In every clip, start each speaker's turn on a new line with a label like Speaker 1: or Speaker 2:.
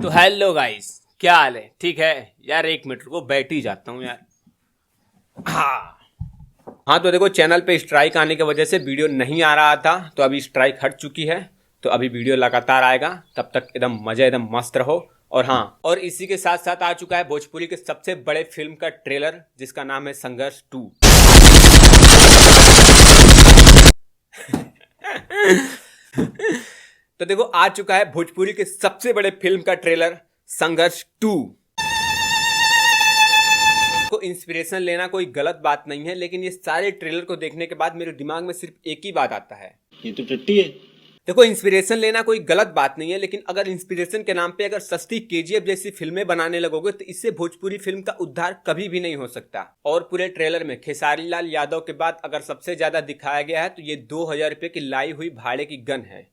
Speaker 1: तो hello guys, क्या हाल है? ठीक है यार, 1 मिनट रुको, बैठ ही जाता हूँ यार। हाँ तो देखो, चैनल पे स्ट्राइक आने की वजह से वीडियो नहीं आ रहा था, तो अभी स्ट्राइक हट चुकी है, तो अभी वीडियो लगातार आएगा। तब तक एकदम मजा, एकदम मस्त रहो। और हाँ, और इसी के साथ साथ आ चुका है भोजपुरी के सबसे बड़े फिल्म का ट्रेलर, जिसका नाम है संघर्ष 2। तो देखो, आ चुका है भोजपुरी के सबसे बड़े फिल्म का ट्रेलर संघर्ष 2। को इंस्पिरेशन लेना कोई गलत बात नहीं है, लेकिन ये सारे ट्रेलर को देखने के बाद मेरे दिमाग में सिर्फ एक ही बात आता है,
Speaker 2: ये तो टट्टी है।
Speaker 1: देखो, इंस्पिरेशन लेना कोई गलत बात नहीं है, लेकिन अगर इंस्पिरेशन के नाम पे अगर सस्ती केजीएफ जैसी फिल्में बनाने लगोगे तो इससे भोजपुरी फिल्म का उद्धार कभी भी नहीं हो सकता। और पूरे ट्रेलर में खेसारी लाल यादव के बाद अगर सबसे ज्यादा दिखाया गया है तो ये 2000 रुपए की लाई हुई भाड़े की गन है।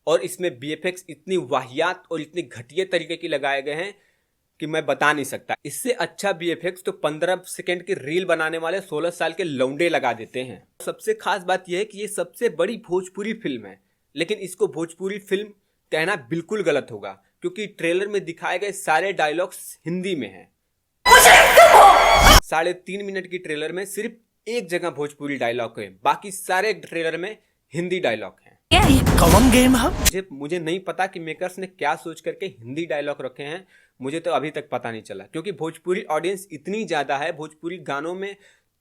Speaker 1: और इसमें बीएफएक्स इतनी वाहियात और इतनी घटिया तरीके की लगाए गए हैं कि मैं बता नहीं सकता। इससे अच्छा बीएफएक्स तो 15 सेकंड की रील बनाने वाले 16 साल के लौंडे लगा देते हैं। सबसे खास बात यह है कि ये सबसे बड़ी भोजपुरी फिल्म है, लेकिन इसको भोजपुरी फिल्म कहना बिल्कुल गलत होगा, क्योंकि ट्रेलर में दिखाए गए सारे डायलॉग्स हिंदी में हैं। 3.5 मिनट की ट्रेलर में सिर्फ एक जगह भोजपुरी डायलॉग है, बाकी सारे ट्रेलर में हिंदी डायलॉग हैं।
Speaker 2: कौन गेम है?
Speaker 1: मुझे नहीं पता कि मेकर्स ने क्या सोच करके हिंदी डायलॉग रखे हैं, मुझे तो अभी तक पता नहीं चला, क्योंकि भोजपुरी ऑडियंस इतनी ज़्यादा है। भोजपुरी गानों में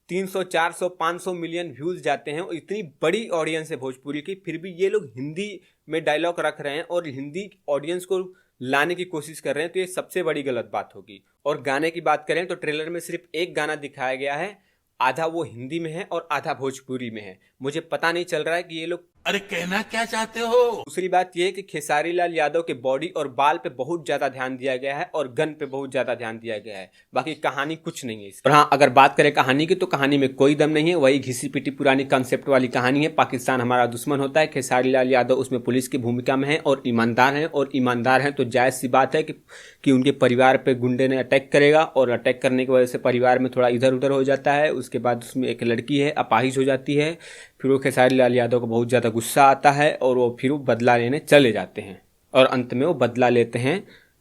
Speaker 1: 300, 400, 500 मिलियन व्यूज़ जाते हैं और इतनी बड़ी ऑडियंस है भोजपुरी की, फिर भी ये लोग हिंदी में डायलॉग रख रहे हैं और हिंदी ऑडियंस को लाने की कोशिश कर रहे हैं, तो ये सबसे बड़ी गलत बात होगी। और गाने की बात करें तो ट्रेलर में सिर्फ एक गाना दिखाया गया है, आधा वो हिंदी में है और आधा भोजपुरी में है। मुझे पता नहीं चल रहा है कि ये लोग
Speaker 2: अरे कहना क्या चाहते हो।
Speaker 1: दूसरी बात यह है कि खेसारी लाल यादव के बॉडी और बाल पे बहुत ज्यादा ध्यान दिया गया है और गन पे बहुत ज्यादा ध्यान दिया गया है, बाकी कहानी कुछ नहीं है। और हाँ, अगर बात करें कहानी की तो कहानी में कोई दम नहीं है, वही घिसी पिटी पुरानी कंसेप्ट वाली कहानी है। पाकिस्तान हमारा दुश्मन होता है, खेसारी लाल यादव उसमें पुलिस की भूमिका में है और ईमानदार हैं तो जायज सी बात है कि उनके परिवार पे गुंडे ने अटैक करेगा, और अटैक करने की वजह से परिवार में थोड़ा इधर उधर हो जाता है। उसके बाद उसमें एक लड़की है, अपाहिज हो जाती है, फिर वो खेसारी लाल यादव को बहुत ज़्यादा गुस्सा आता है और वो फिर बदला लेने चले जाते हैं, और अंत में वो बदला लेते हैं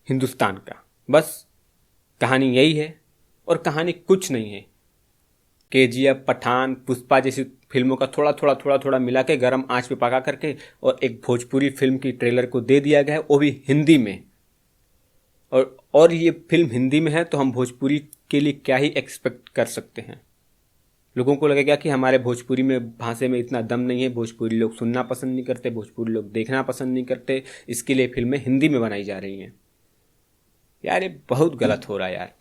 Speaker 1: हिंदुस्तान का। बस कहानी यही है, और कहानी कुछ नहीं है। केजीएफ, पठान, पुष्पा जैसी फिल्मों का थोड़ा मिला के गर्म आंच पे पका करके और एक भोजपुरी फिल्म की ट्रेलर को दे दिया गया है, वो भी हिंदी में। और ये फिल्म हिंदी में है तो हम भोजपुरी के लिए क्या ही एक्सपेक्ट कर सकते हैं। लोगों को लगेगा कि हमारे भोजपुरी में भाषा में इतना दम नहीं है, भोजपुरी लोग सुनना पसंद नहीं करते, भोजपुरी लोग देखना पसंद नहीं करते, इसके लिए फिल्में हिंदी में बनाई जा रही हैं। यार ये बहुत गलत हो रहा है यार,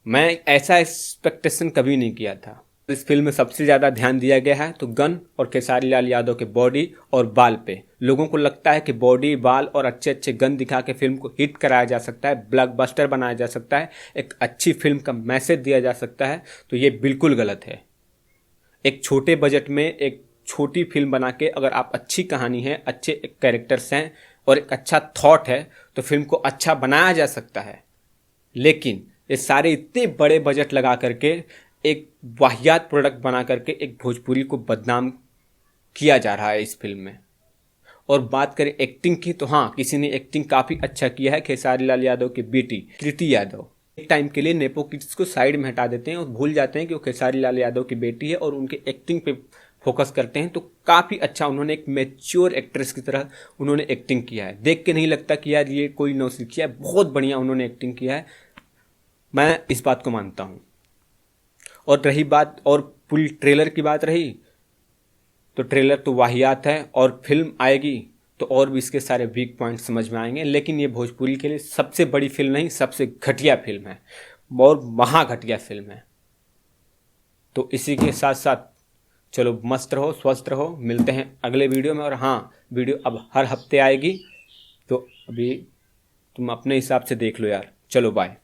Speaker 1: मैं ऐसा एक्सपेक्टेशन कभी नहीं किया था। इस फिल्म में सबसे ज़्यादा ध्यान दिया गया है तो गन और खेसारी लाल यादव के बॉडी और बाल पे। लोगों को लगता है कि बॉडी, बाल और अच्छे अच्छे गन दिखा के फिल्म को हिट कराया जा सकता है, ब्लॉकबस्टर बनाया जा सकता है, एक अच्छी फिल्म का मैसेज दिया जा सकता है, तो ये बिल्कुल गलत है। एक छोटे बजट में एक छोटी फिल्म बना के अगर आप अच्छी कहानी है, अच्छे कैरेक्टर्स हैं और एक अच्छा थॉट है तो फिल्म को अच्छा बनाया जा सकता है। लेकिन ये सारे इतने बड़े बजट लगा करके एक वाहियात प्रोडक्ट बना करके एक भोजपुरी को बदनाम किया जा रहा है इस फिल्म में। और बात करें एक्टिंग की तो हाँ, किसी ने एक्टिंग काफ़ी अच्छा किया है, खेसारी लाल यादव की बेटी कृति यादव। एक टाइम के लिए नेपो किड्स को साइड में हटा देते हैं और भूल जाते हैं कि वो खेसारी लाल यादव की बेटी है और उनके एक्टिंग पे फोकस करते हैं, तो काफ़ी अच्छा उन्होंने एक मैच्योर एक्ट्रेस की तरह उन्होंने एक्टिंग किया है। देख के नहीं लगता कि यार ये कोई नौसिखिया है, बहुत बढ़िया उन्होंने एक्टिंग किया है, मैं इस बात को मानता हूँ। और रही बात और पूरी ट्रेलर की बात रही तो ट्रेलर तो वाहियात है, और फिल्म आएगी तो और भी इसके सारे वीक पॉइंट समझ में आएंगे। लेकिन ये भोजपुरी के लिए सबसे बड़ी फिल्म नहीं, सबसे घटिया फिल्म है और महा घटिया फिल्म है। तो इसी के साथ साथ चलो मस्त रहो, स्वस्थ रहो, मिलते हैं अगले वीडियो में। और हाँ, वीडियो अब हर हफ्ते आएगी, तो अभी तुम अपने हिसाब से देख लो यार। चलो बाय।